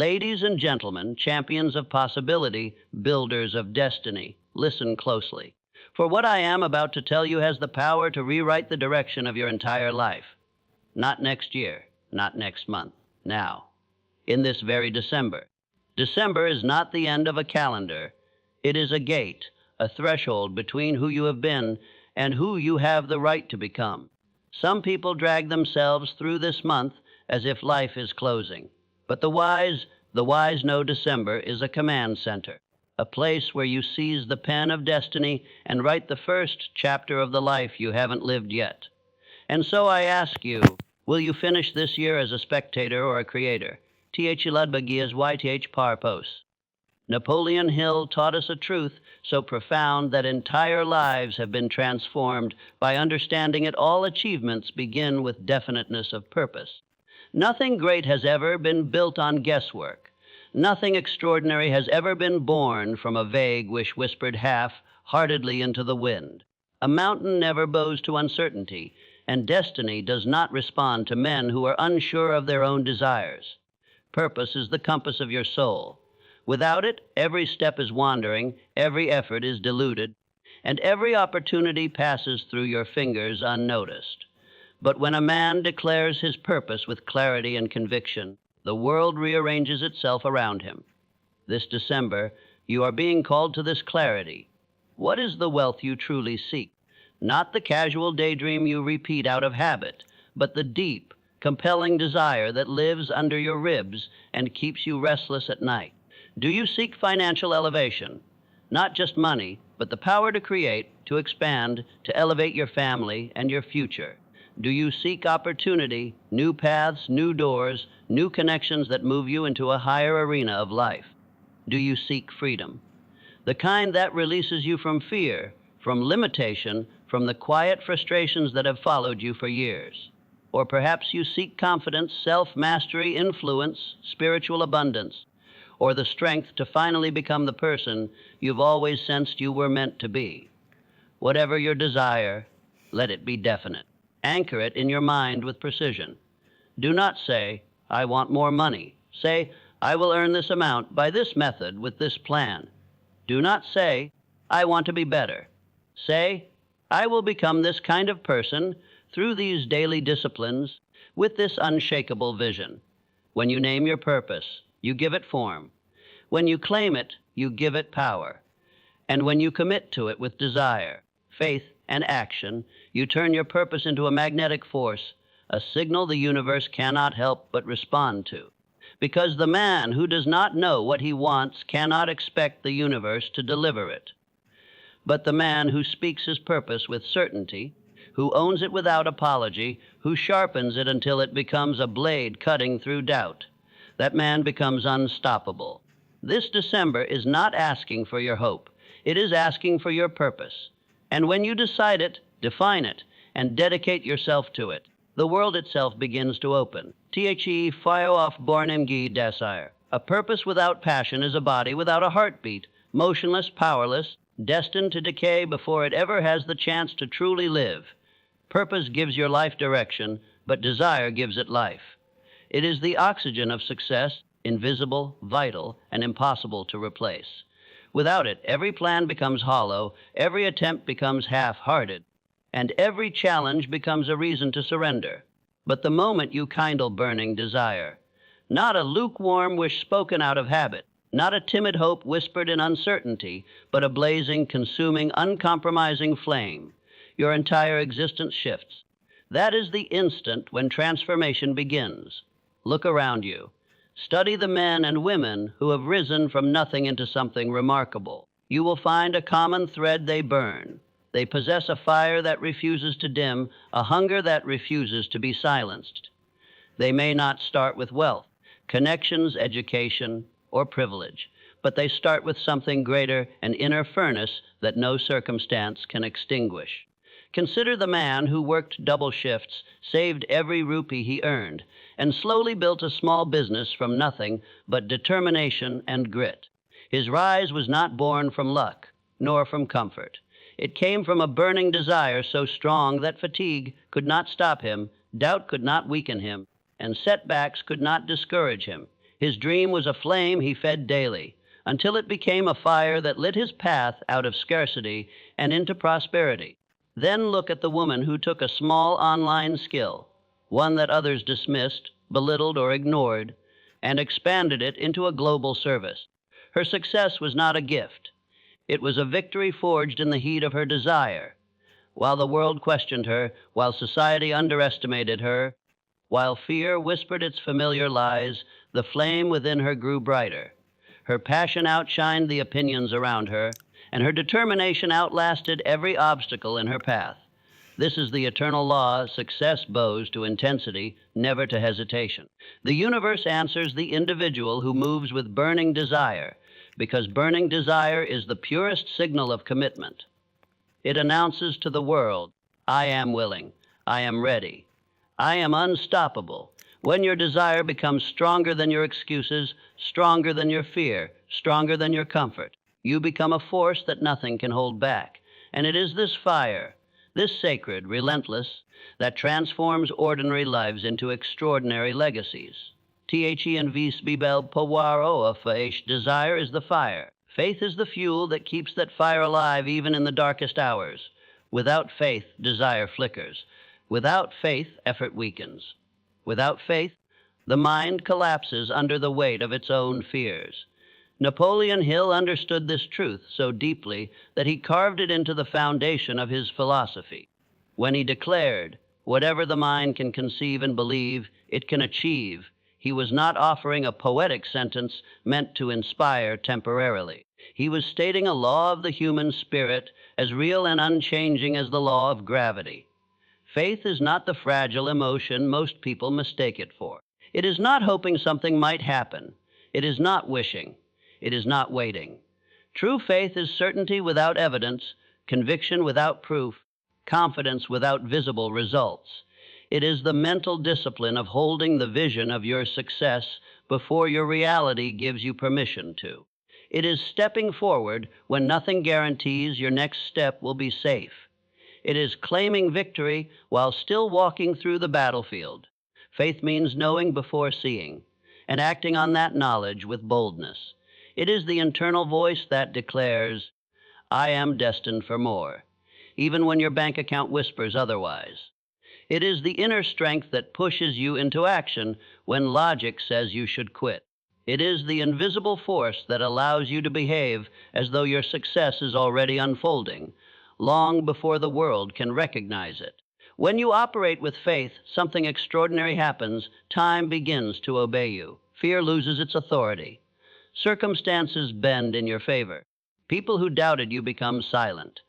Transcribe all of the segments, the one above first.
Ladies and gentlemen, champions of possibility, builders of destiny, listen closely. For what I am about to tell you has the power to rewrite the direction of your entire life. Not next year, not next month, now, in this very December. December is not the end of a calendar. It is a gate, a threshold between who you have been and who you have the right to become. Some people drag themselves through this month as if life is closing. But the wise know December is a command center, a place where you seize the pen of destiny and write the first chapter of the life you haven't lived yet. And so I ask you, will you finish this year as a spectator or a creator? Th Ludbagias YTH Parpos. Napoleon Hill taught us a truth so profound that entire lives have been transformed by understanding it. All achievements begin with definiteness of purpose. Nothing great has ever been built on guesswork. Nothing extraordinary has ever been born from a vague wish whispered half-heartedly into the wind. A mountain never bows to uncertainty, and destiny does not respond to men who are unsure of their own desires. Purpose is the compass of your soul. Without it, every step is wandering, every effort is diluted, and every opportunity passes through your fingers unnoticed. But when a man declares his purpose with clarity and conviction, the world rearranges itself around him. This December, you are being called to this clarity. What is the wealth you truly seek? Not the casual daydream you repeat out of habit, but the deep, compelling desire that lives under your ribs and keeps you restless at night. Do you seek financial elevation? Not just money, but the power to create, to expand, to elevate your family and your future. Do you seek opportunity, new paths, new doors, new connections that move you into a higher arena of life? Do you seek freedom? The kind that releases you from fear, from limitation, from the quiet frustrations that have followed you for years. Or perhaps you seek confidence, self-mastery, influence, spiritual abundance, or the strength to finally become the person you've always sensed you were meant to be. Whatever your desire, let it be definite. Anchor it in your mind with precision. Do not say, I want more money. Say, I will earn this amount by this method with this plan. Do not say, I want to be better. Say, I will become this kind of person through these daily disciplines with this unshakable vision. When you name your purpose, you give it form. When you claim it, you give it power. And when you commit to it with desire, faith, and action, you turn your purpose into a magnetic force, a signal the universe cannot help but respond to. Because the man who does not know what he wants cannot expect the universe to deliver it. But the man who speaks his purpose with certainty, who owns it without apology, who sharpens it until it becomes a blade cutting through doubt, that man becomes unstoppable. This December is not asking for your hope. It is asking for your purpose. And when you decide it, define it, and dedicate yourself to it, the world itself begins to open. The fire off bornemgi desire. A purpose without passion is a body without a heartbeat, motionless, powerless, destined to decay before it ever has the chance to truly live. Purpose gives your life direction, but desire gives it life. It is the oxygen of success, invisible, vital, and impossible to replace. Without it, every plan becomes hollow, every attempt becomes half-hearted, and every challenge becomes a reason to surrender. But the moment you kindle burning desire, not a lukewarm wish spoken out of habit, not a timid hope whispered in uncertainty, but a blazing, consuming, uncompromising flame, your entire existence shifts. That is the instant when transformation begins. Look around you. Study the men and women who have risen from nothing into something remarkable. You will find a common thread they burn. They possess a fire that refuses to dim, a hunger that refuses to be silenced. They may not start with wealth, connections, education, or privilege, but they start with something greater, an inner furnace that no circumstance can extinguish. Consider the man who worked double shifts, saved every rupee he earned, and slowly built a small business from nothing but determination and grit. His rise was not born from luck, nor from comfort. It came from a burning desire so strong that fatigue could not stop him, doubt could not weaken him, and setbacks could not discourage him. His dream was a flame he fed daily, until it became a fire that lit his path out of scarcity and into prosperity. Then look at the woman who took a small online skill, one that others dismissed, belittled, or ignored, and expanded it into a global service. Her success was not a gift. It was a victory forged in the heat of her desire. While the world questioned her, while society underestimated her, while fear whispered its familiar lies, the flame within her grew brighter. Her passion outshined the opinions around her, and her determination outlasted every obstacle in her path. This is the eternal law: success bows to intensity, never to hesitation. The universe answers the individual who moves with burning desire, because burning desire is the purest signal of commitment. It announces to the world, I am willing, I am ready, I am unstoppable. When your desire becomes stronger than your excuses, stronger than your fear, stronger than your comfort, you become a force that nothing can hold back. And it is this fire, this sacred, relentless, that transforms ordinary lives into extraordinary legacies. The vis bibel power faith. Desire is the fire. Faith is the fuel that keeps that fire alive even in the darkest hours. Without faith, desire flickers. Without faith, effort weakens. Without faith, the mind collapses under the weight of its own fears. Napoleon Hill understood this truth so deeply that he carved it into the foundation of his philosophy, when he declared, whatever the mind can conceive and believe, it can achieve. He was not offering a poetic sentence meant to inspire temporarily. He was stating a law of the human spirit as real and unchanging as the law of gravity. Faith is not the fragile emotion most people mistake it for. It is not hoping something might happen. It is not wishing. It is not waiting. True faith is certainty without evidence, conviction without proof, confidence without visible results. It is the mental discipline of holding the vision of your success before your reality gives you permission to. It is stepping forward when nothing guarantees your next step will be safe. It is claiming victory while still walking through the battlefield. Faith means knowing before seeing, and acting on that knowledge with boldness. It is the internal voice that declares, I am destined for more, even when your bank account whispers otherwise. It is the inner strength that pushes you into action when logic says you should quit. It is the invisible force that allows you to behave as though your success is already unfolding, long before the world can recognize it. When you operate with faith, something extraordinary happens. Time begins to obey you. Fear loses its authority. Circumstances bend in your favor. People who doubted you become silent.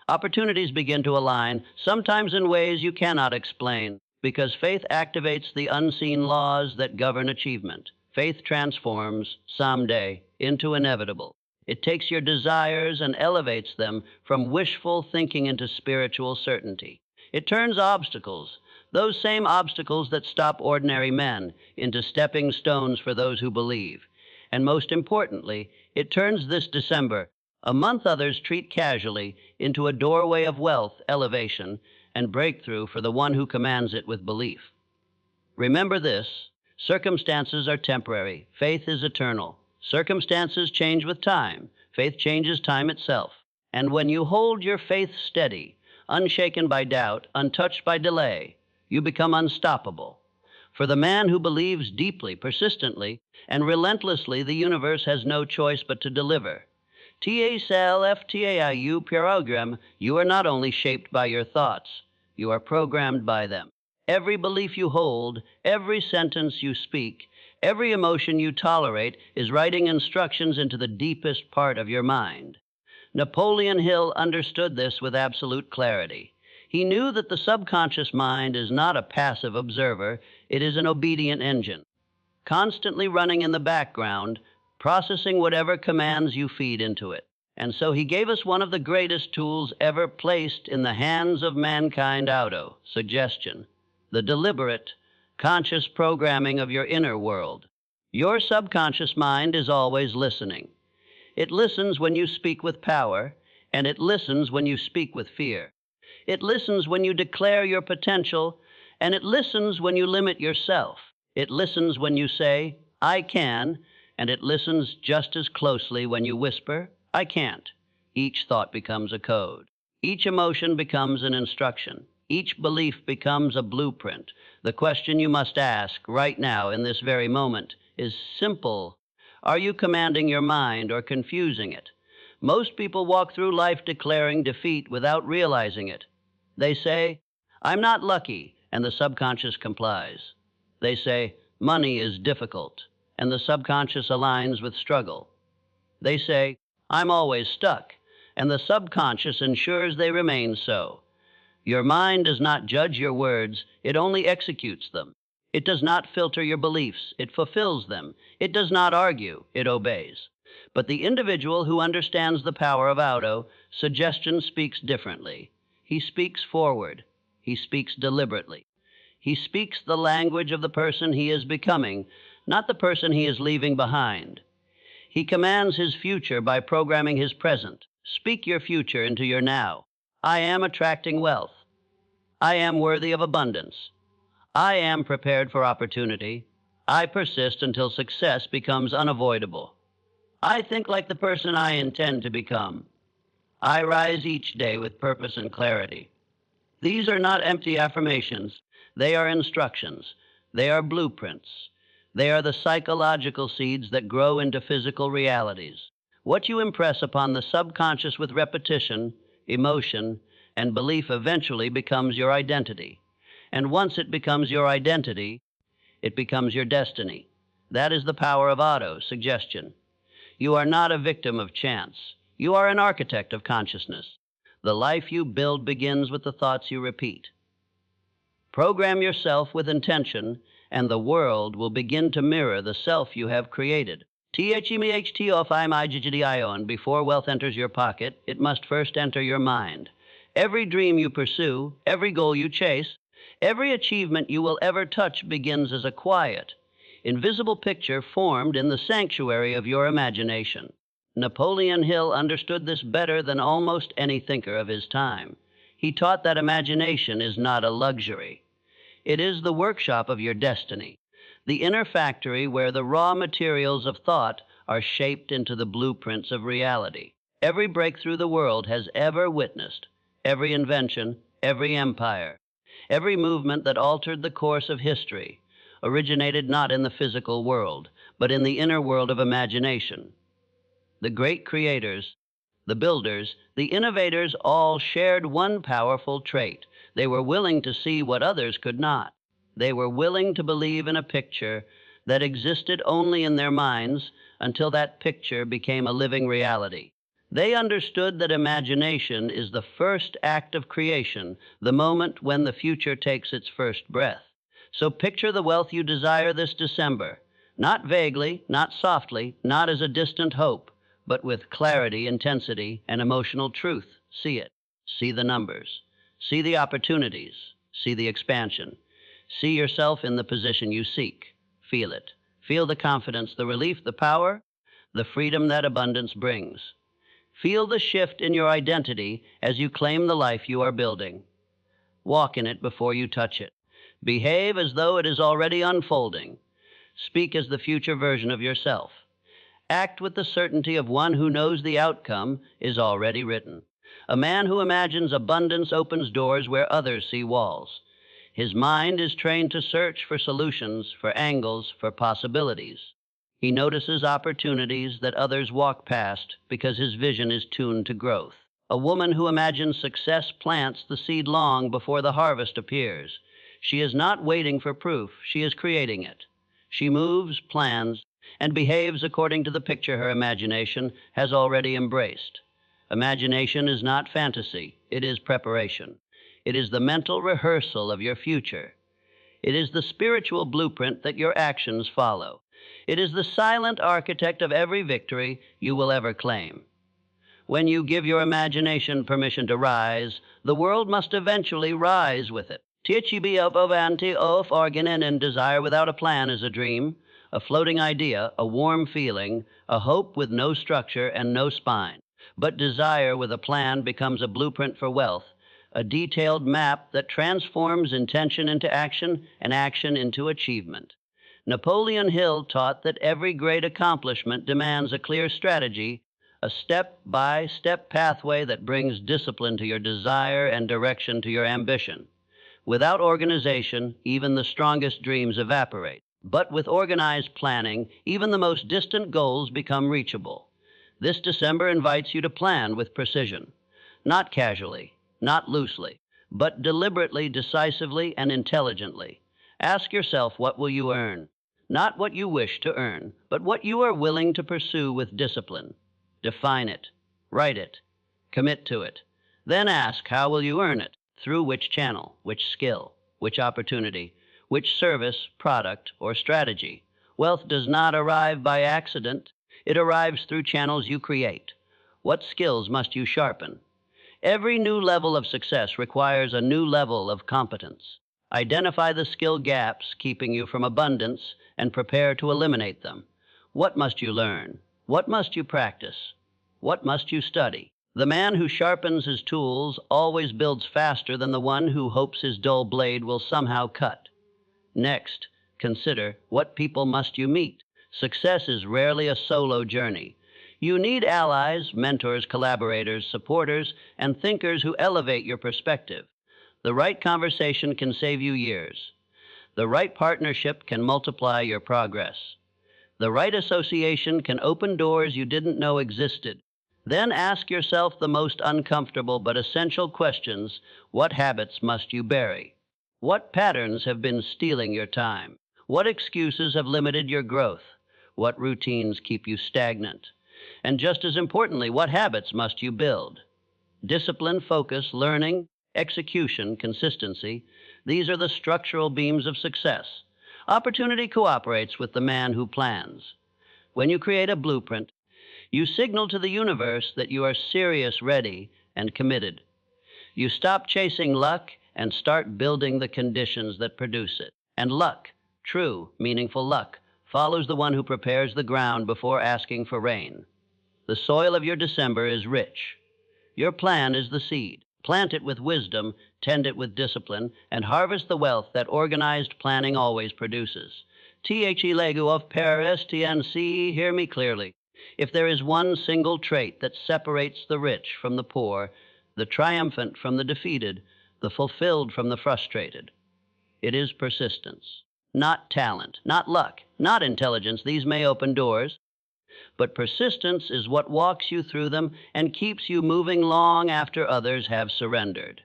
Opportunities begin to align, sometimes in ways you cannot explain, because faith activates the unseen laws that govern achievement. Faith transforms someday into inevitable. It takes your desires and elevates them from wishful thinking into spiritual certainty. It turns obstacles, those same obstacles that stop ordinary men, into stepping stones for those who believe. And most importantly, it turns this December, a month others treat casually, into a doorway of wealth, elevation, and breakthrough for the one who commands it with belief. Remember this: circumstances are temporary, faith is eternal. Circumstances change with time, faith changes time itself. And when you hold your faith steady, unshaken by doubt, untouched by delay, you become unstoppable. For the man who believes deeply, persistently, and relentlessly, the universe has no choice but to deliver. Program, you are not only shaped by your thoughts, you are programmed by them. Every belief you hold, every sentence you speak, every emotion you tolerate is writing instructions into the deepest part of your mind. Napoleon Hill understood this with absolute clarity. He knew that the subconscious mind is not a passive observer, it is an obedient engine, constantly running in the background, processing whatever commands you feed into it. And so he gave us one of the greatest tools ever placed in the hands of mankind: suggestion, the deliberate, conscious programming of your inner world. Your subconscious mind is always listening. It listens when you speak with power, and it listens when you speak with fear. It listens when you declare your potential, and it listens when you limit yourself. It listens when you say, I can, and it listens just as closely when you whisper, I can't. Each thought becomes a code. Each emotion becomes an instruction. Each belief becomes a blueprint. The question you must ask right now in this very moment is simple. Are you commanding your mind or confusing it? Most people walk through life declaring defeat without realizing it. They say, I'm not lucky, and the subconscious complies. They say, money is difficult, and the subconscious aligns with struggle. They say, I'm always stuck, and the subconscious ensures they remain so. Your mind does not judge your words, it only executes them. It does not filter your beliefs, it fulfills them. It does not argue, it obeys. But the individual who understands the power of auto, suggestion speaks differently. He speaks forward. He speaks deliberately. He speaks the language of the person he is becoming, not the person he is leaving behind. He commands his future by programming his present. Speak your future into your now. I am attracting wealth. I am worthy of abundance. I am prepared for opportunity. I persist until success becomes unavoidable. I think like the person I intend to become. I rise each day with purpose and clarity. These are not empty affirmations. They are instructions. They are blueprints. They are the psychological seeds that grow into physical realities. What you impress upon the subconscious with repetition, emotion, and belief eventually becomes your identity. And once it becomes your identity, it becomes your destiny. That is the power of auto-suggestion. You are not a victim of chance. You are an architect of consciousness. The life you build begins with the thoughts you repeat. Program yourself with intention, and the world will begin to mirror the self you have created. And before wealth enters your pocket, it must first enter your mind. Every dream you pursue, every goal you chase, every achievement you will ever touch begins as a quiet, invisible picture formed in the sanctuary of your imagination. Napoleon Hill understood this better than almost any thinker of his time. He taught that imagination is not a luxury. It is the workshop of your destiny, the inner factory where the raw materials of thought are shaped into the blueprints of reality. Every breakthrough the world has ever witnessed, every invention, every empire, every movement that altered the course of history, originated not in the physical world, but in the inner world of imagination. The great creators, the builders, the innovators all shared one powerful trait. They were willing to see what others could not. They were willing to believe in a picture that existed only in their minds until that picture became a living reality. They understood that imagination is the first act of creation, the moment when the future takes its first breath. So picture the wealth you desire this December, not vaguely, not softly, not as a distant hope, but with clarity, intensity, and emotional truth. See it. See the numbers. See the opportunities. See the expansion. See yourself in the position you seek. Feel it. Feel the confidence, the relief, the power, the freedom that abundance brings. Feel the shift in your identity as you claim the life you are building. Walk in it before you touch it. Behave as though it is already unfolding. Speak as the future version of yourself. Act with the certainty of one who knows the outcome is already written. A man who imagines abundance opens doors where others see walls. His mind is trained to search for solutions, for angles, for possibilities. He notices opportunities that others walk past because his vision is tuned to growth. A woman who imagines success plants the seed long before the harvest appears. She is not waiting for proof, she is creating it. She moves, plans, and behaves according to the picture her imagination has already embraced. Imagination is not fantasy, it is preparation. It is the mental rehearsal of your future. It is the spiritual blueprint that your actions follow. It is the silent architect of every victory you will ever claim. When you give your imagination permission to rise, the world must eventually rise with it. And desire without a plan is a dream, a floating idea, a warm feeling, a hope with no structure and no spine. But desire with a plan becomes a blueprint for wealth, a detailed map that transforms intention into action and action into achievement. Napoleon Hill taught that every great accomplishment demands a clear strategy, a step by step pathway that brings discipline to your desire and direction to your ambition. Without organization, even the strongest dreams evaporate. But with organized planning, even the most distant goals become reachable. This December invites you to plan with precision, not casually, not loosely, but deliberately, decisively, and intelligently. Ask yourself, what will you earn? Not what you wish to earn, but what you are willing to pursue with discipline. Define it, write it, commit to it. Then ask, how will you earn it? Through which channel, which skill, which opportunity, which service, product, or strategy? Wealth does not arrive by accident. It arrives through channels you create. What skills must you sharpen? Every new level of success requires a new level of competence. Identify the skill gaps keeping you from abundance and prepare to eliminate them. What must you learn? What must you practice? What must you study? The man who sharpens his tools always builds faster than the one who hopes his dull blade will somehow cut. Next, consider, what people must you meet? Success is rarely a solo journey. You need allies, mentors, collaborators, supporters, and thinkers who elevate your perspective. The right conversation can save you years. The right partnership can multiply your progress. The right association can open doors you didn't know existed. Then ask yourself the most uncomfortable but essential questions. What habits must you bury? What patterns have been stealing your time? What excuses have limited your growth? What routines keep you stagnant? And just as importantly, what habits must you build? Discipline, focus, learning, execution, consistency. These are the structural beams of success. Opportunity cooperates with the man who plans. When you create a blueprint, you signal to the universe that you are serious, ready, and committed. You stop chasing luck and start building the conditions that produce it. And luck, true, meaningful luck, follows the one who prepares the ground before asking for rain. The soil of your December is rich. Your plan is the seed. Plant it with wisdom, tend it with discipline, and harvest the wealth that organized planning always produces. The legu of per stnc, hear me clearly. If there is one single trait that separates the rich from the poor, the triumphant from the defeated, the fulfilled from the frustrated, it is persistence. Not talent, not luck, not intelligence. These may open doors, but persistence is what walks you through them and keeps you moving long after others have surrendered.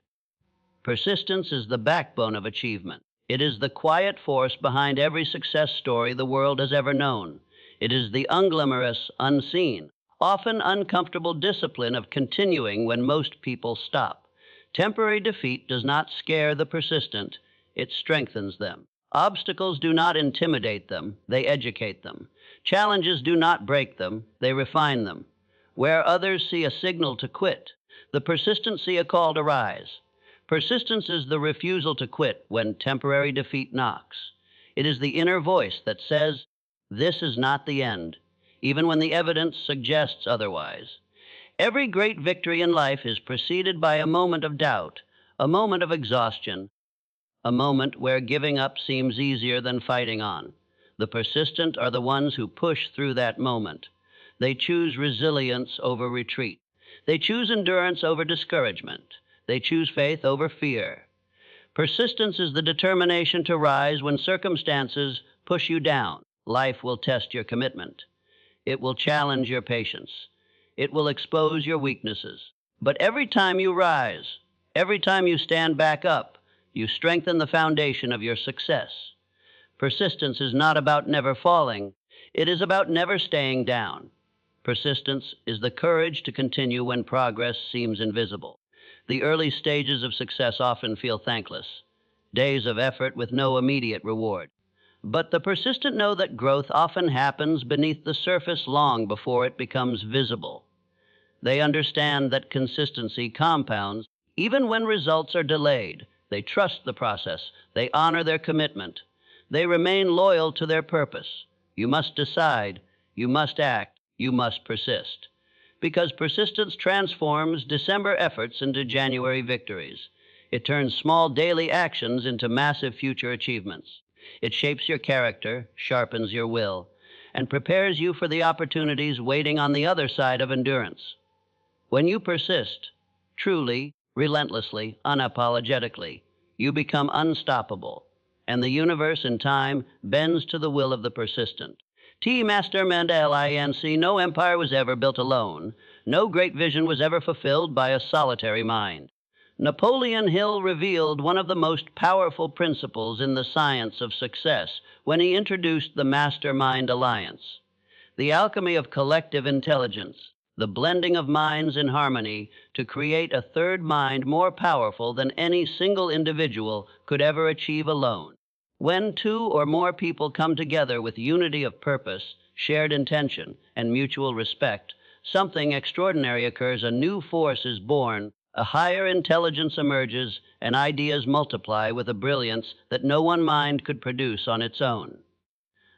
Persistence is the backbone of achievement. It is the quiet force behind every success story the world has ever known. It is the unglamorous, unseen, often uncomfortable discipline of continuing when most people stop. Temporary defeat does not scare the persistent, it strengthens them. Obstacles do not intimidate them, they educate them. Challenges do not break them, they refine them. Where others see a signal to quit, the persistent see a call to rise. Persistence is the refusal to quit when temporary defeat knocks. It is the inner voice that says, "This is not the end," even when the evidence suggests otherwise. Every great victory in life is preceded by a moment of doubt, a moment of exhaustion, a moment where giving up seems easier than fighting on. The persistent are the ones who push through that moment. They choose resilience over retreat. They choose endurance over discouragement. They choose faith over fear. Persistence is the determination to rise when circumstances push you down. Life will test your commitment. It will challenge your patience. It will expose your weaknesses. But every time you rise, every time you stand back up, you strengthen the foundation of your success. Persistence is not about never falling. It is about never staying down. Persistence is the courage to continue when progress seems invisible. The early stages of success often feel thankless, days of effort with no immediate reward. But the persistent know that growth often happens beneath the surface long before it becomes visible. They understand that consistency compounds even when results are delayed. They trust the process. They honor their commitment. They remain loyal to their purpose. You must decide. You must act. You must persist. Because persistence transforms December efforts into January victories. It turns small daily actions into massive future achievements. It shapes your character, sharpens your will, and prepares you for the opportunities waiting on the other side of endurance. When you persist, truly, relentlessly, unapologetically, you become unstoppable, and the universe and time bends to the will of the persistent. T. Mastermind LINC, no empire was ever built alone. No great vision was ever fulfilled by a solitary mind. Napoleon Hill revealed one of the most powerful principles in the science of success when he introduced the Mastermind Alliance. The alchemy of collective intelligence, the blending of minds in harmony to create a third mind more powerful than any single individual could ever achieve alone. When two or more people come together with unity of purpose, shared intention, and mutual respect, something extraordinary occurs. A new force is born, a higher intelligence emerges, and ideas multiply with a brilliance that no one mind could produce on its own.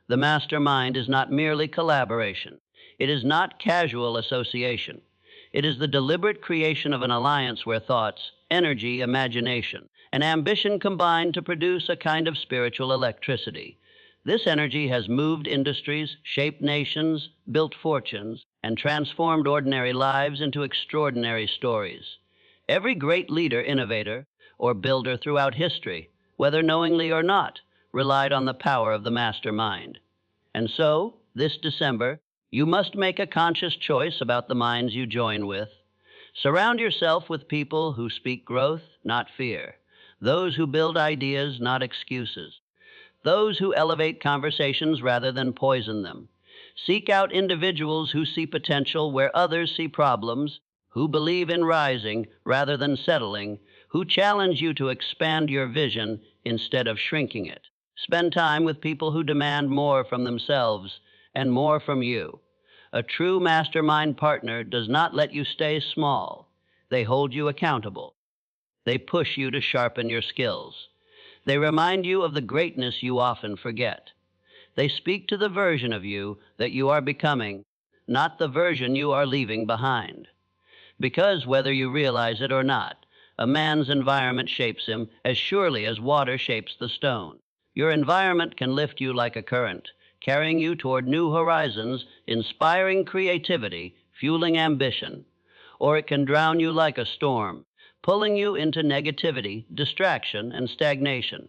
The mastermind is not merely collaboration. It is not casual association. It is the deliberate creation of an alliance where thoughts, energy, imagination, and ambition combine to produce a kind of spiritual electricity. This energy has moved industries, shaped nations, built fortunes, and transformed ordinary lives into extraordinary stories. Every great leader, innovator, or builder throughout history, whether knowingly or not, relied on the power of the mastermind. And so, this December, you must make a conscious choice about the minds you join with. Surround yourself with people who speak growth, not fear. Those who build ideas, not excuses. Those who elevate conversations rather than poison them. Seek out individuals who see potential where others see problems, who believe in rising rather than settling, who challenge you to expand your vision instead of shrinking it. Spend time with people who demand more from themselves and more from you. A true mastermind partner does not let you stay small. They hold you accountable. They push you to sharpen your skills. They remind you of the greatness you often forget. They speak to the version of you that you are becoming, not the version you are leaving behind. Because whether you realize it or not, a man's environment shapes him as surely as water shapes the stone. Your environment can lift you like a current, carrying you toward new horizons, inspiring creativity, fueling ambition. Or it can drown you like a storm, pulling you into negativity, distraction, and stagnation.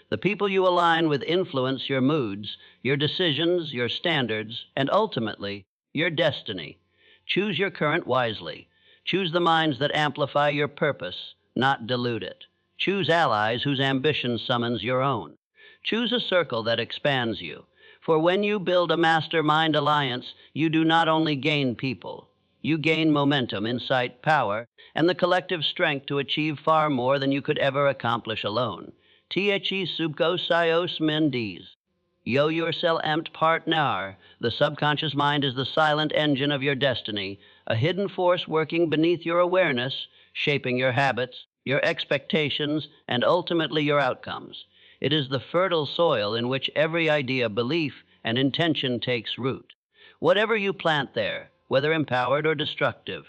The people you align with influence your moods, your decisions, your standards, and ultimately, your destiny. Choose your current wisely. Choose the minds that amplify your purpose, not dilute it. Choose allies whose ambition summons your own. Choose a circle that expands you. For when you build a mastermind alliance, you do not only gain people, you gain momentum, insight, power, and the collective strength to achieve far more than you could ever accomplish alone. The subco sios mendes. Yo yourself amt partner. The subconscious mind is the silent engine of your destiny, a hidden force working beneath your awareness, shaping your habits, your expectations, and ultimately your outcomes. It is the fertile soil in which every idea, belief, and intention takes root. Whatever you plant there, whether empowered or destructive,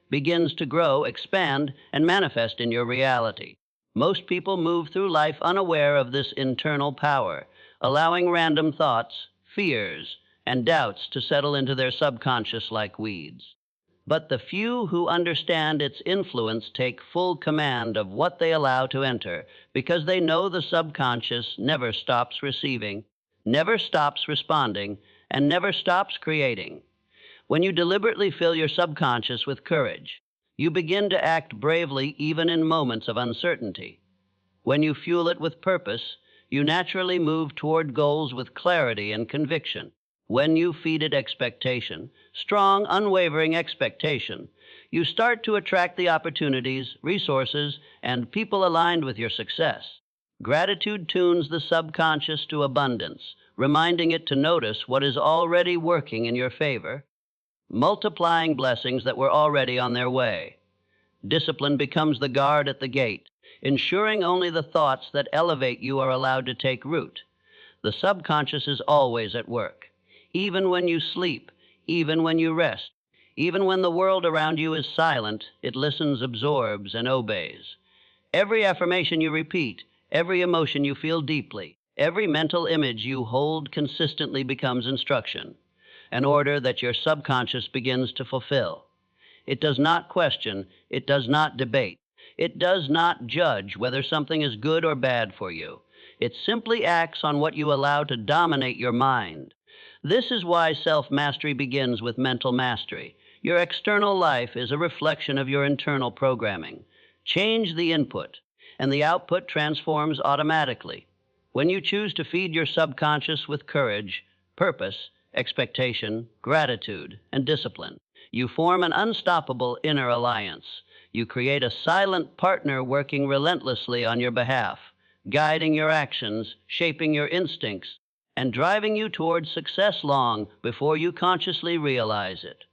begins to grow, expand, and manifest in your reality. Most people move through life unaware of this internal power, allowing random thoughts, fears, and doubts to settle into their subconscious like weeds. But the few who understand its influence take full command of what they allow to enter, because they know the subconscious never stops receiving, never stops responding, and never stops creating. When you deliberately fill your subconscious with courage, you begin to act bravely even in moments of uncertainty. When you fuel it with purpose, you naturally move toward goals with clarity and conviction. When you feed it expectation, strong, unwavering expectation, you start to attract the opportunities, resources, and people aligned with your success. Gratitude tunes the subconscious to abundance, reminding it to notice what is already working in your favor, multiplying blessings that were already on their way. Discipline becomes the guard at the gate, ensuring only the thoughts that elevate you are allowed to take root. The subconscious is always at work. Even when you sleep, even when you rest, even when the world around you is silent, it listens, absorbs, and obeys. Every affirmation you repeat, every emotion you feel deeply, Every mental image you hold consistently becomes instruction, an order that your subconscious begins to fulfill. It does not question, it does not debate, it does not judge whether something is good or bad for you. It simply acts on what you allow to dominate your mind. This is why self mastery begins with mental mastery. Your external life is a reflection of your internal programming. Change the input, and the output transforms automatically. When you choose to feed your subconscious with courage, purpose, expectation, gratitude, and discipline, you form an unstoppable inner alliance. You create a silent partner working relentlessly on your behalf, guiding your actions, shaping your instincts, and driving you towards success long before you consciously realize it.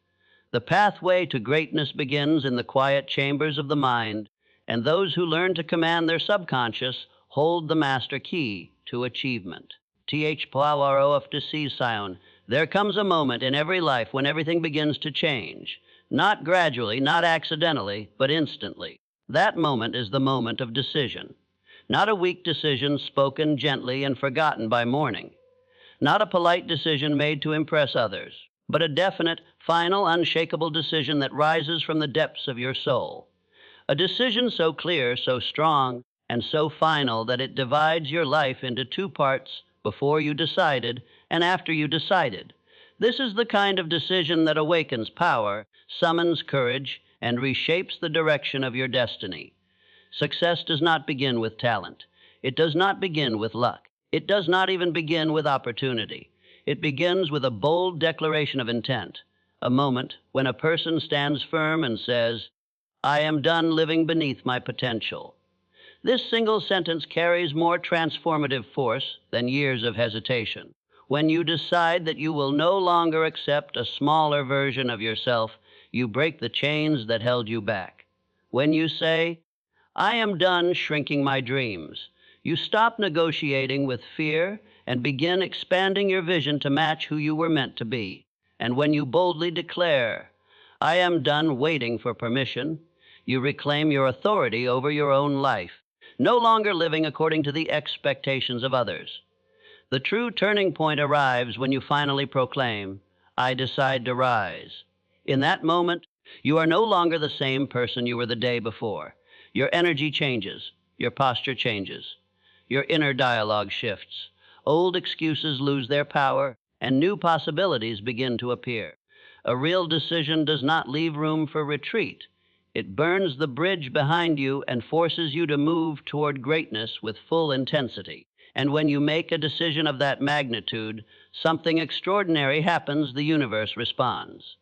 The pathway to greatness begins in the quiet chambers of the mind, and those who learn to command their subconscious hold the master key to achievement. Th Power to see Sion. There comes a moment in every life when everything begins to change. Not gradually, not accidentally, but instantly. That moment is the moment of decision. Not a weak decision spoken gently and forgotten by morning. Not a polite decision made to impress others, but a definite, final, unshakable decision that rises from the depths of your soul. A decision so clear, so strong, and so final that it divides your life into two parts: before you decided and after you decided. This is the kind of decision that awakens power, summons courage, and reshapes the direction of your destiny. Success does not begin with talent. It does not begin with luck. It does not even begin with opportunity. It begins with a bold declaration of intent, a moment when a person stands firm and says, "I am done living beneath my potential." This single sentence carries more transformative force than years of hesitation. When you decide that you will no longer accept a smaller version of yourself, you break the chains that held you back. When you say, "I am done shrinking my dreams," you stop negotiating with fear and begin expanding your vision to match who you were meant to be. And when you boldly declare, "I am done waiting for permission," you reclaim your authority over your own life, no longer living according to the expectations of others. The true turning point arrives when you finally proclaim, "I decide to rise." In that moment, you are no longer the same person you were the day before. Your energy changes, your posture changes, your inner dialogue shifts. Old excuses lose their power, and new possibilities begin to appear. A real decision does not leave room for retreat. It burns the bridge behind you and forces you to move toward greatness with full intensity. And when you make a decision of that magnitude, something extraordinary happens. The universe responds.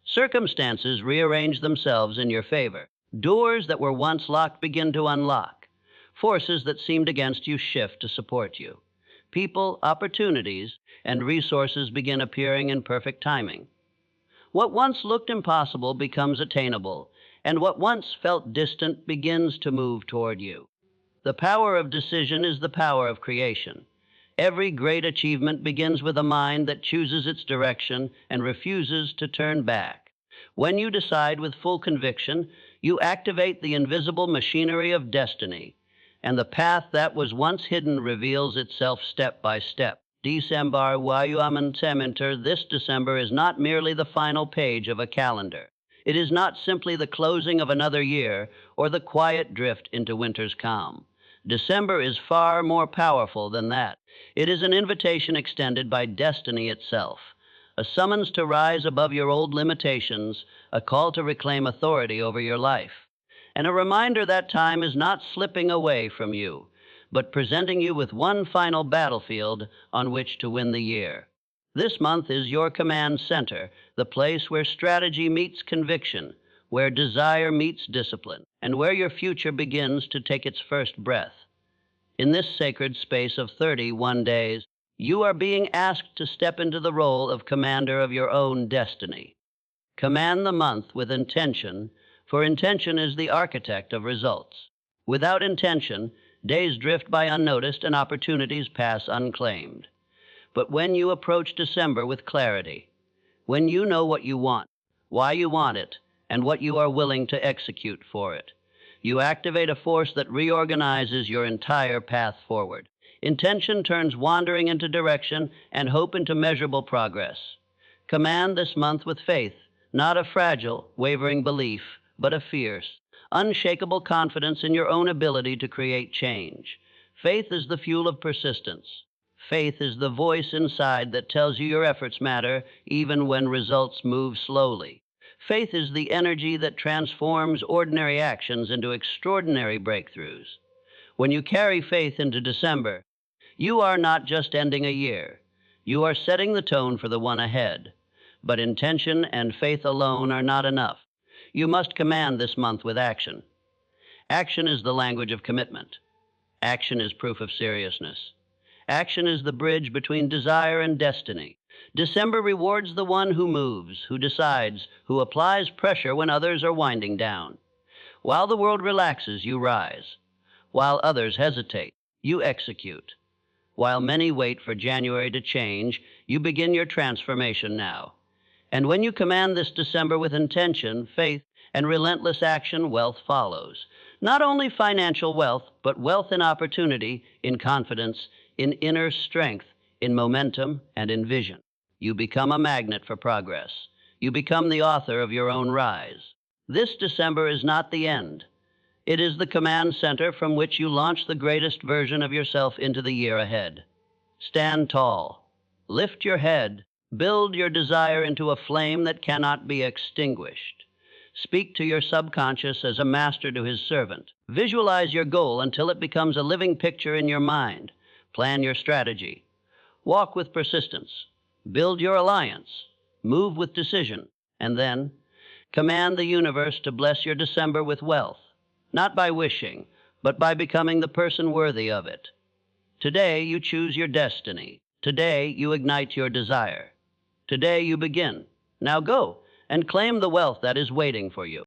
Circumstances rearrange themselves in your favor. Doors that were once locked begin to unlock. Forces that seemed against you shift to support you. People, opportunities, and resources begin appearing in perfect timing. What once looked impossible becomes attainable, and what once felt distant begins to move toward you. The power of decision is the power of creation. Every great achievement begins with a mind that chooses its direction and refuses to turn back. When you decide with full conviction, you activate the invisible machinery of destiny, and the path that was once hidden reveals itself step by step. December Wayuamanteminter. This December is not merely the final page of a calendar. It is not simply the closing of another year or the quiet drift into winter's calm. December is far more powerful than that. It is an invitation extended by destiny itself, a summons to rise above your old limitations, a call to reclaim authority over your life, and a reminder that time is not slipping away from you, but presenting you with one final battlefield on which to win the year. This month is your command center, the place where strategy meets conviction, where desire meets discipline, and where your future begins to take its first breath. In this sacred space of 31 days, you are being asked to step into the role of commander of your own destiny. Command the month with intention, for intention is the architect of results. Without intention, days drift by unnoticed and opportunities pass unclaimed. But when you approach December with clarity, when you know what you want, why you want it, and what you are willing to execute for it, you activate a force that reorganizes your entire path forward. Intention turns wandering into direction and hope into measurable progress. Command this month with faith, not a fragile, wavering belief, but a fierce, unshakable confidence in your own ability to create change. Faith is the fuel of persistence. Faith is the voice inside that tells you your efforts matter even when results move slowly. Faith is the energy that transforms ordinary actions into extraordinary breakthroughs. When you carry faith into December, you are not just ending a year. You are setting the tone for the one ahead. But intention and faith alone are not enough. You must command this month with action. Action is the language of commitment. Action is proof of seriousness. Action is the bridge between desire and destiny. December rewards the one who moves, who decides, who applies pressure when others are winding down. While the world relaxes, you rise. While others hesitate, you execute. While many wait for January to change, you begin your transformation now. And when you command this December with intention, faith, and relentless action, wealth follows. Not only financial wealth, but wealth in opportunity, in confidence, in inner strength, in momentum, and in vision. You become a magnet for progress. You become the author of your own rise. This December is not the end. It is the command center from which you launch the greatest version of yourself into the year ahead. Stand tall. Lift your head. Build your desire into a flame that cannot be extinguished. Speak to your subconscious as a master to his servant. Visualize your goal until it becomes a living picture in your mind. Plan your strategy. Walk with persistence. Build your alliance. Move with decision. And then, command the universe to bless your December with wealth. Not by wishing, but by becoming the person worthy of it. Today, you choose your destiny. Today, you ignite your desire. Today, you begin. Now go and claim the wealth that is waiting for you.